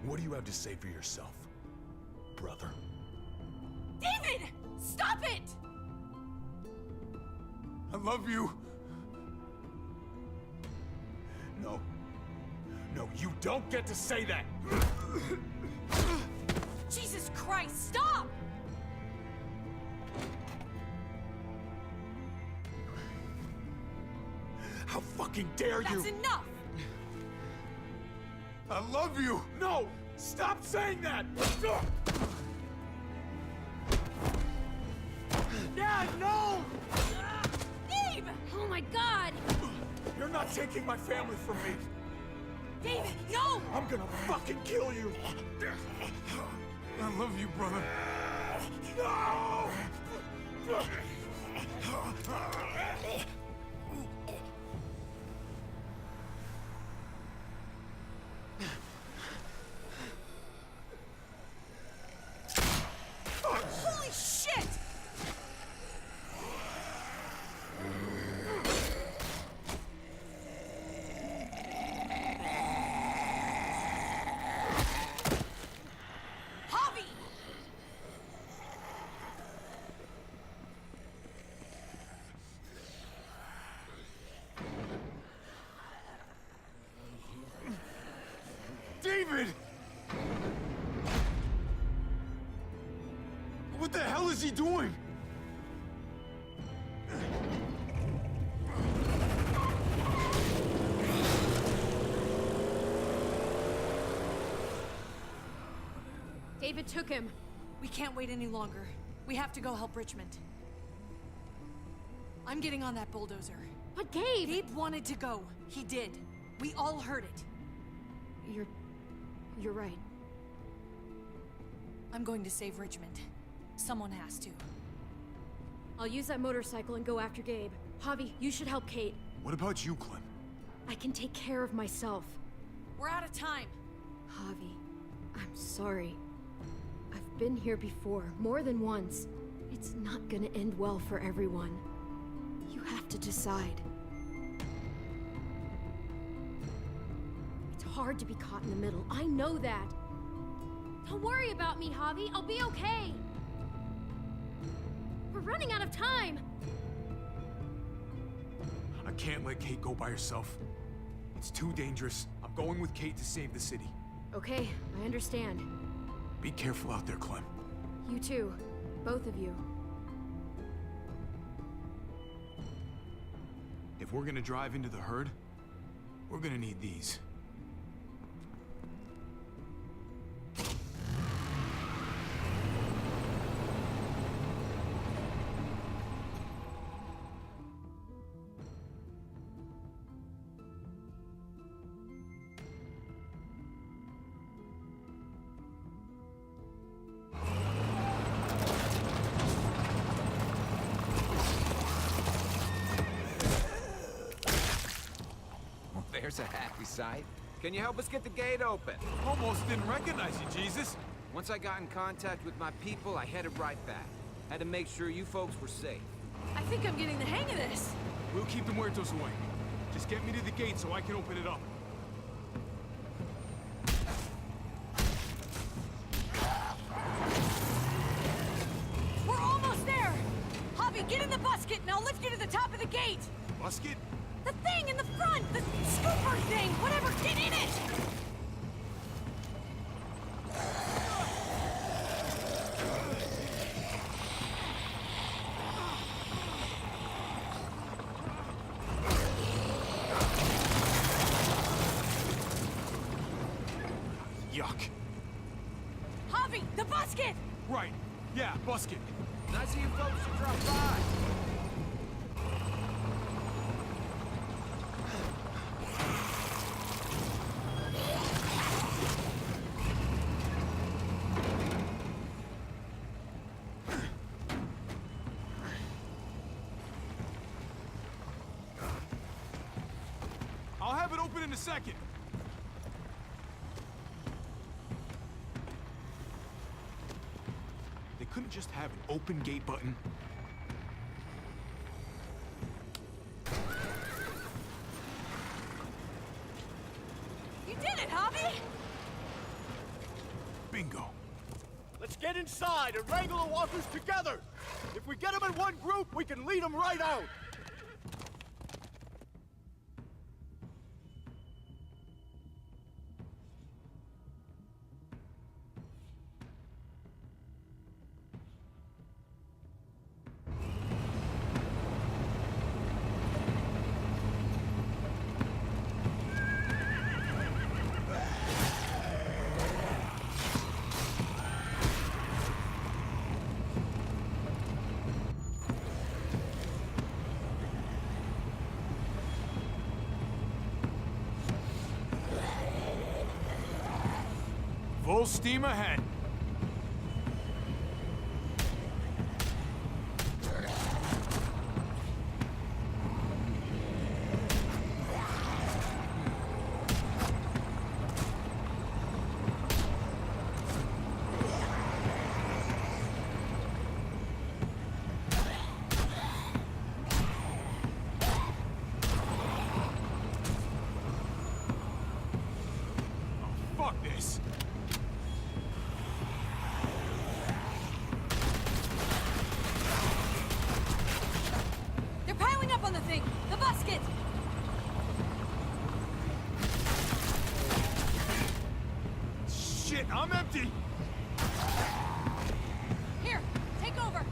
What do you have to say for yourself, brother? David! Stop it! I love you. No. No, you don't get to say that! Jesus Christ, stop! How fucking dare you! That's enough! I love you! No! Stop saying that! Dad, no! Gabe! Oh my god! You're not taking my family from me! David, no! I'm gonna fucking kill you! I love you, brother. No! Holy shit! Javi! David! What the hell is he doing? David took him. We can't wait any longer. We have to go help Richmond. I'm getting on that bulldozer. But Gabe! Gabe wanted to go. He did. We all heard it. You're right. I'm going to save Richmond. Someone has to. I'll use that motorcycle and go after Gabe. Javi, you should help Kate. What about you, Clem? I can take care of myself. We're out of time. Javi, I'm sorry. I've been here before, more than once. It's not gonna end well for everyone. You have to decide. It's hard to be caught in the middle. I know that. Don't worry about me, Javi. I'll be okay. We're running out of time. I can't let Kate go by herself. It's too dangerous. I'm going with Kate to save the city. Okay, I understand. Be careful out there, Clem. You too. Both of you. If we're gonna drive into the herd, we're gonna need these. There's a happy sight. Can you help us get the gate open? Almost didn't recognize you, Jesus. Once I got in contact with my people, I headed right back. Had to make sure you folks were safe. I think I'm getting the hang of this. We'll keep the muertos away. Just get me to the gate so I can open it up. We're almost there! Javi, get in the busket and I'll lift you to the top of the gate! Busket? The thing in the front! The scooper thing! Whatever! Get in it! Yuck. Javi, the busket! Right. Yeah, busket. Nice of you folks to drop by. I'll have it open in a second. They couldn't just have an open gate button. You did it, Javi! Bingo. Let's get inside and wrangle the walkers together. If we get them in one group, we can lead them right out. Full steam ahead. Oh, fuck this. They're piling up on the thing! The busket! Shit, I'm empty. Here, take over!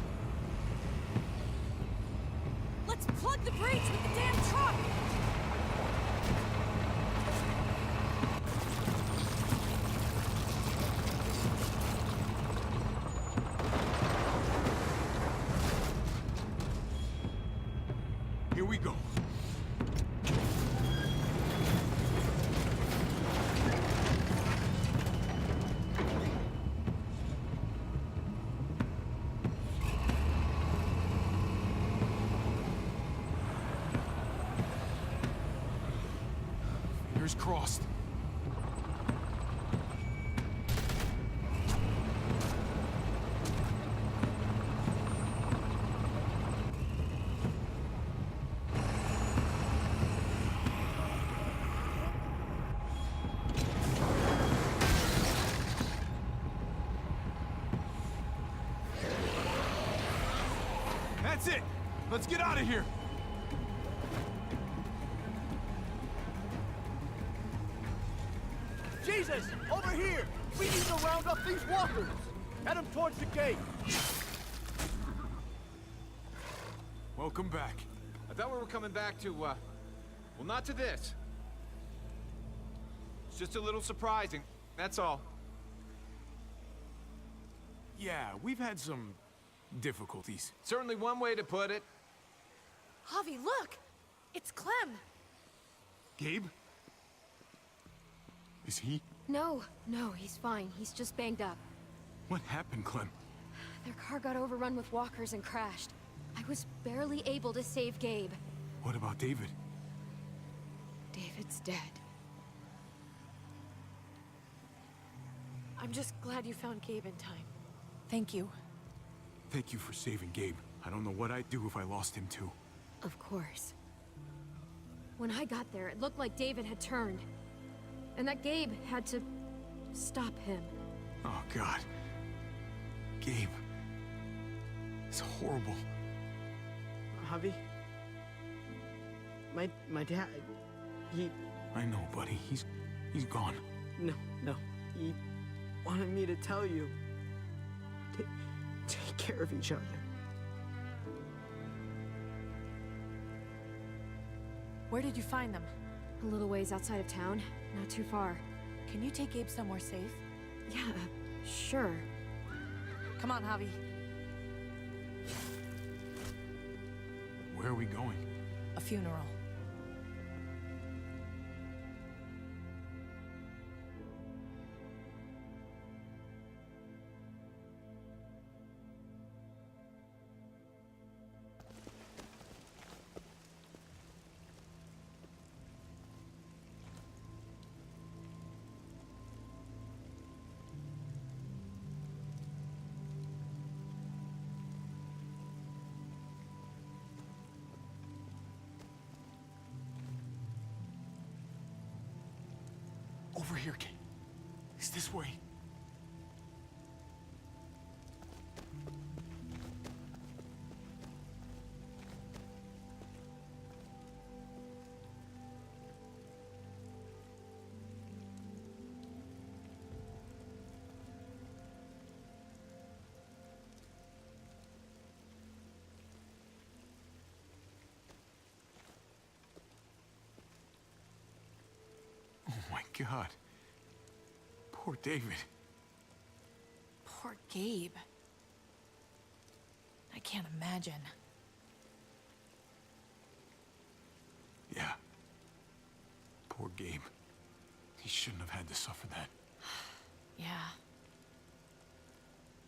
Let's plug the breach with the damn truck! we go. Fingers crossed. That's it! Let's get out of here! Jesus! Over here! We need to round up these walkers! Head them towards the gate! Welcome back. I thought we were coming back to, well, not to this. It's just a little surprising, that's all. Yeah, we've had some difficulties. Certainly one way to put it. Javi, look! It's Clem! Gabe? Is he? No, he's fine. He's just banged up. What happened, Clem? Their car got overrun with walkers and crashed. I was barely able to save Gabe. What about David? David's dead. I'm just glad you found Gabe in time. Thank you. Thank you for saving Gabe. I don't know what I'd do if I lost him too. Of course. When I got there, it looked like David had turned. And that Gabe had to stop him. Oh, God. Gabe. It's horrible. Javi? My dad, he... I know, buddy. He's gone. No. He wanted me to tell you. Take care of each other. Where did you find them? A little ways outside of town. Not too far. Can you take Gabe somewhere safe? Yeah, sure. Come on, Javi. Where are we going? A funeral. Over here, Kate. It's this way. Oh my God. Poor David. Poor Gabe. I can't imagine. Yeah. Poor Gabe. He shouldn't have had to suffer that. Yeah.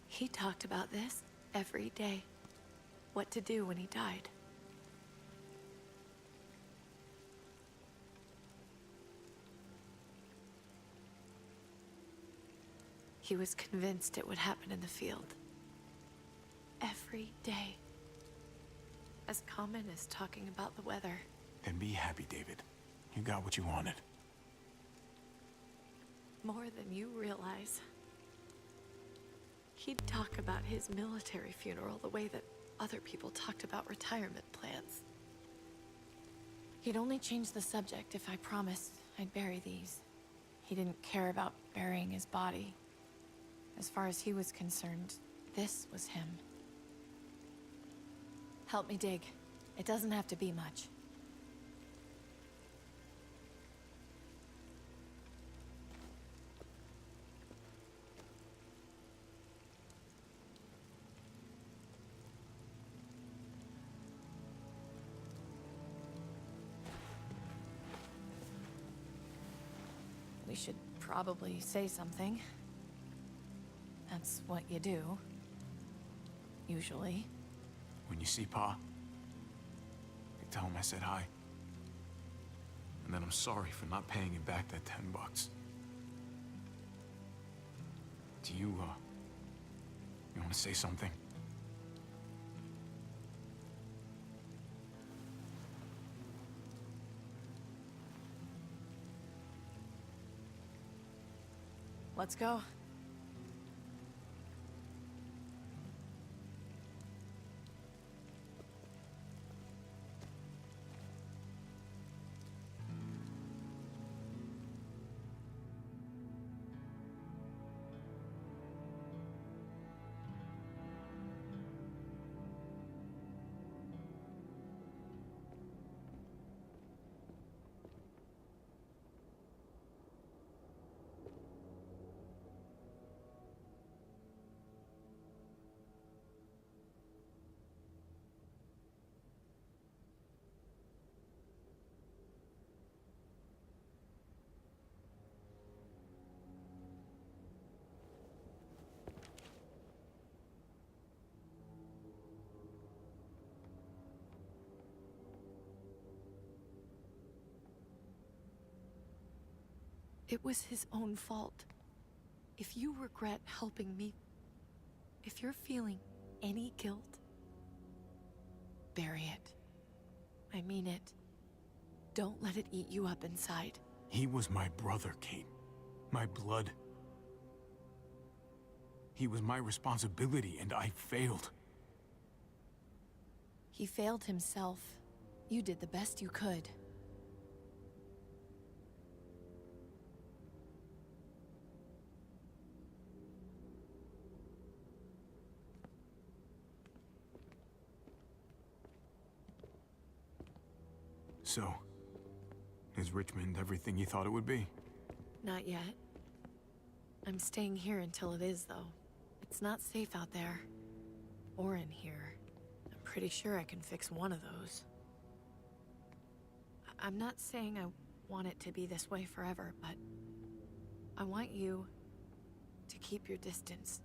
He talked about this every day. What to do when he died. He was convinced it would happen in the field. Every day. As common as talking about the weather. Then be happy, David. You got what you wanted. More than you realize. He'd talk about his military funeral the way that other people talked about retirement plans. He'd only change the subject if I promised I'd bury these. He didn't care about burying his body. As far as he was concerned, this was him. Help me dig. It doesn't have to be much. We should probably say something. That's what you do. Usually. When you see Pa, you tell him I said hi. And then I'm sorry for not paying him back that $10. Do you want to say something? Let's go. It was his own fault. If you regret helping me, if you're feeling any guilt, bury it. I mean it. Don't let it eat you up inside. He was my brother, Kate. My blood. He was my responsibility, and I failed. He failed himself. You did the best you could. So, is Richmond everything you thought it would be? Not yet. I'm staying here until it is, though. It's not safe out there. Or in here. I'm pretty sure I can fix one of those. I'm not saying I want it to be this way forever, but I want you to keep your distance.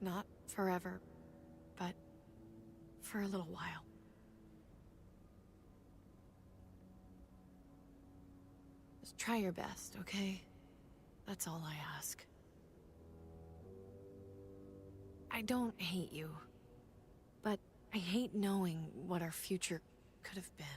Not forever, but for a little while. Just try your best, okay? That's all I ask. I don't hate you, but I hate knowing what our future could have been.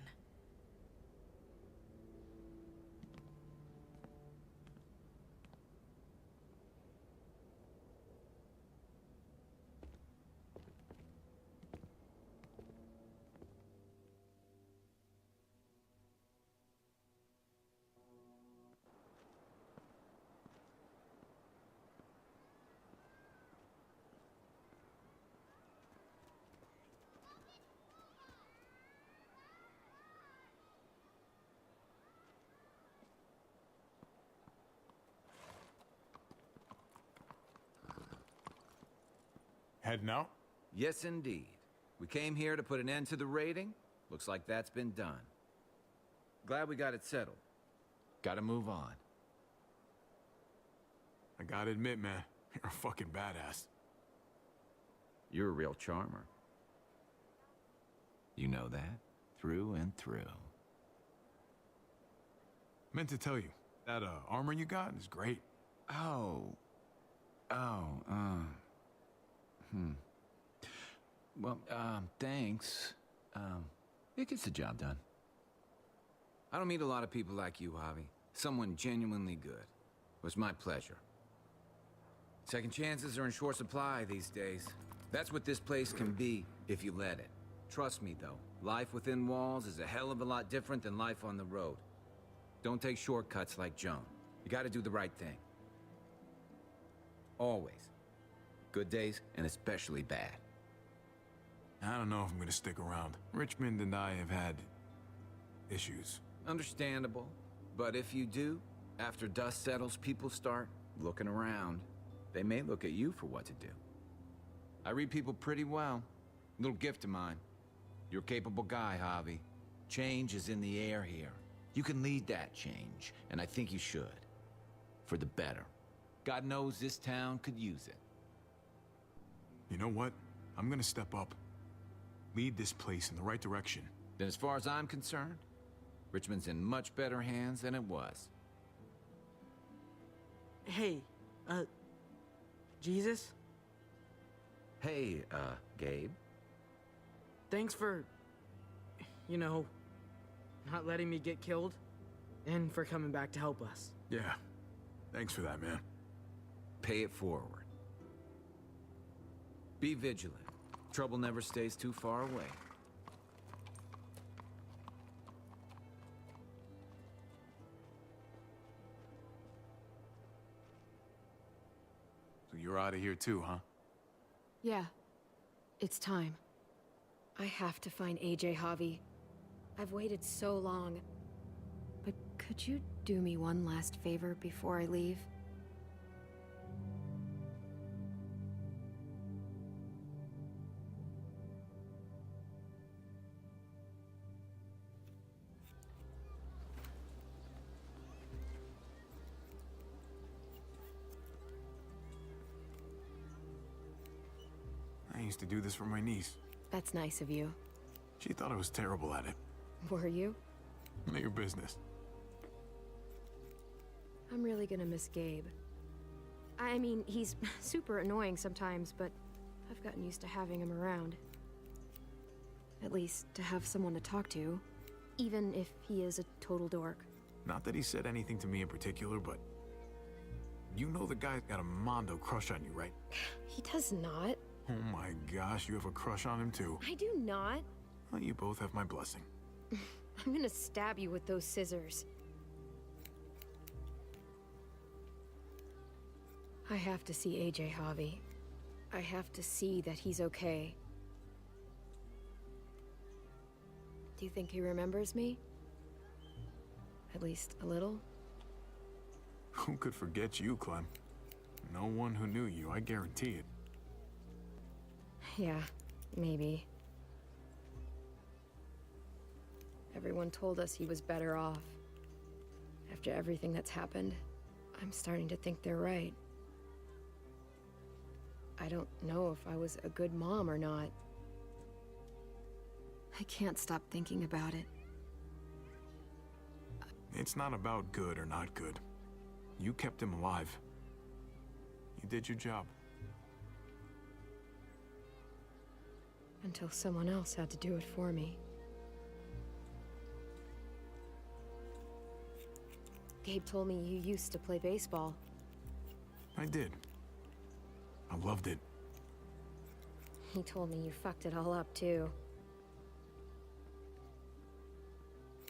Heading out? Yes, indeed. We came here to put an end to the raiding. Looks like that's been done. Glad we got it settled. Gotta move on. I gotta admit, man, you're a fucking badass. You're a real charmer. You know that? Through and through. Meant to tell you, that armor you got is great. Well, thanks. It gets the job done. I don't meet a lot of people like you, Javi. Someone genuinely good. It was my pleasure. Second chances are in short supply these days. That's what this place can be, if you let it. Trust me, though. Life within walls is a hell of a lot different than life on the road. Don't take shortcuts like Joan. You gotta do the right thing. Always. Good days, and especially bad. I don't know if I'm gonna stick around. Richmond and I have had issues. Understandable. But if you do, after dust settles, people start looking around. They may look at you for what to do. I read people pretty well. Little gift of mine. You're a capable guy, Javi. Change is in the air here. You can lead that change, and I think you should. For the better. God knows this town could use it. You know what? I'm gonna step up. Lead this place in the right direction. Then as far as I'm concerned, Richmond's in much better hands than it was. Hey, Jesus? Hey, Gabe. Thanks for, you know, not letting me get killed, and for coming back to help us. Yeah. Thanks for that, man. Pay it forward. Be vigilant. Trouble never stays too far away. So you're out of here too, huh? Yeah. It's time. I have to find AJ, Javi. I've waited so long. But could you do me one last favor before I leave? I used to do this for my niece. That's nice of you. She thought I was terrible at it. Were you? None of your business. I'm really gonna miss Gabe. I mean, he's super annoying sometimes, but I've gotten used to having him around. At least, to have someone to talk to, even if he is a total dork. Not that he said anything to me in particular, but... You know the guy's got a Mondo crush on you, right? He does not. Oh my gosh, you have a crush on him too. I do not. Well, you both have my blessing. I'm gonna stab you with those scissors. I have to see AJ, Javi. I have to see that he's okay. Do you think he remembers me? At least a little? Who could forget you, Clem? No one who knew you, I guarantee it. Yeah, maybe. Everyone told us he was better off. After everything that's happened, I'm starting to think they're right. I don't know if I was a good mom or not. I can't stop thinking about it. It's not about good or not good. You kept him alive. You did your job. Until someone else had to do it for me. Gabe told me you used to play baseball. I did. I loved it. He told me you fucked it all up, too.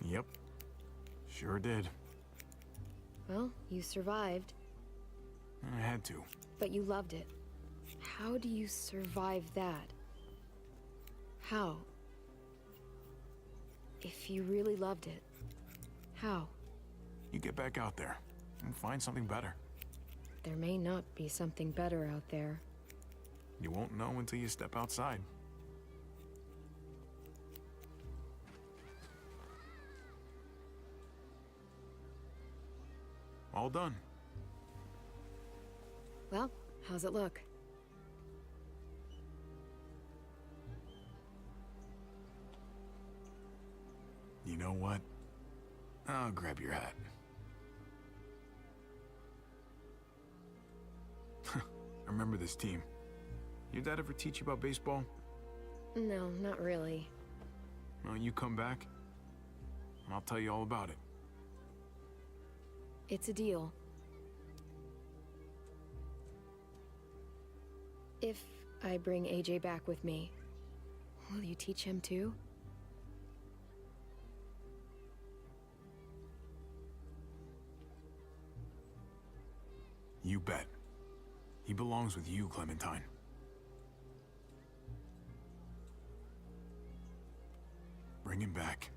Yep. Sure did. Well, you survived. I had to. But you loved it. How do you survive that? How? If you really loved it, how? You get back out there and find something better. There may not be something better out there. You won't know until you step outside. All done. Well, how's it look? You know what? I'll grab your hat. I remember this team. Your dad ever teach you about baseball? No, not really. Well, you come back, and I'll tell you all about it. It's a deal. If I bring AJ back with me, will you teach him too? You bet. He belongs with you, Clementine. Bring him back.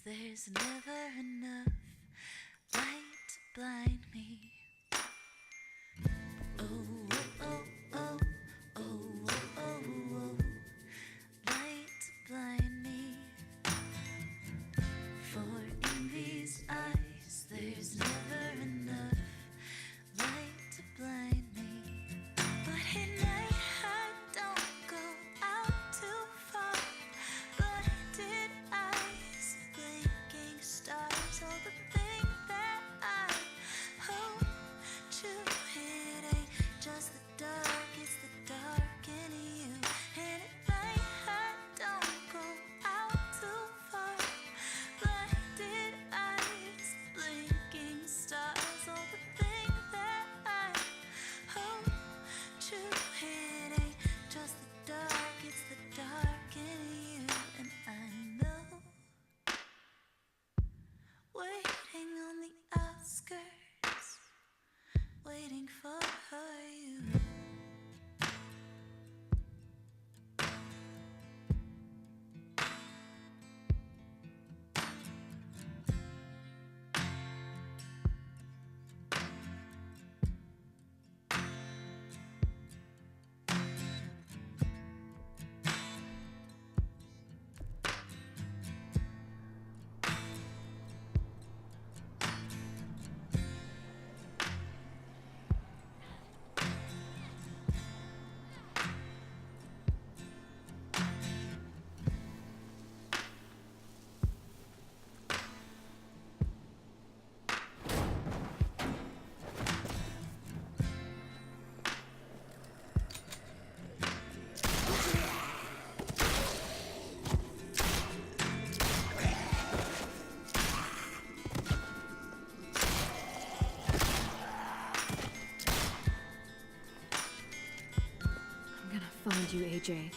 there's never enough light to blind me. Oh, oh, oh, oh, oh, oh, oh, oh, light to blind me. For in these eyes, there's never enough light to blind me. But at night, I don't go out too far. Blinded eyes, blinking stars, all the thing that I hope to hit ain't just the dark, it's the dark in you. And at night, I don't go out too far. Blinded eyes, blinking stars, all the thing that I hope to hit ain't just the dark, it's the dark in you. And I know, waiting on the outskirts, waiting for you. I'm gonna find you, AJ.